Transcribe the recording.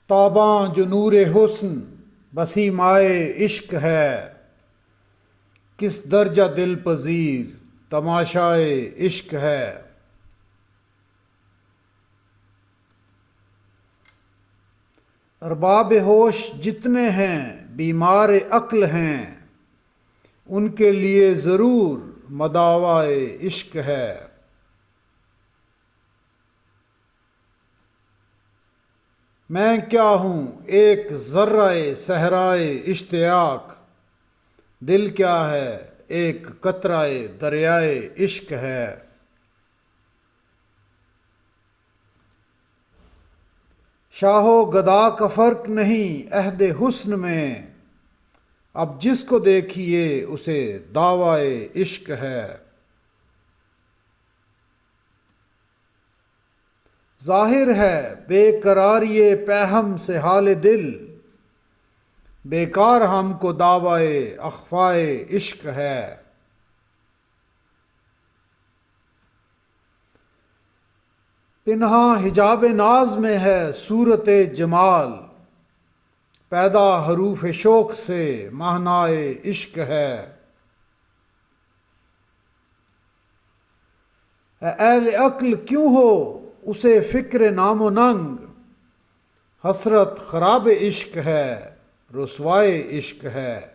تاباں جو نور حسن بسی مائے عشق ہے، کس درجہ دل پذیر تماشائے عشق ہے۔ ارباب ہوش جتنے ہیں بیمار عقل ہیں، ان کے لیے ضرور مداوائے عشق ہے۔ میں کیا ہوں ایک ذرہ صحرائے اشتیاق، دل کیا ہے ایک قطرہ دریائے عشق ہے۔ شاہ و گدا کا فرق نہیں عہد حسن میں، اب جس کو دیکھیے اسے دعویٰ عشق ہے۔ ظاہر ہے بے قراری پیہم سے حال دل، بیکار ہم کو دعویٰ اخفائے عشق ہے۔ پنہاں حجاب ناز میں ہے صورت جمال، پیدا حروف شوق سے مہنائے عشق ہے۔ اے اہل عقل کیوں ہو اسے فکر نام و ننگ، حسرت خراب عشق ہے رسوائے عشق ہے۔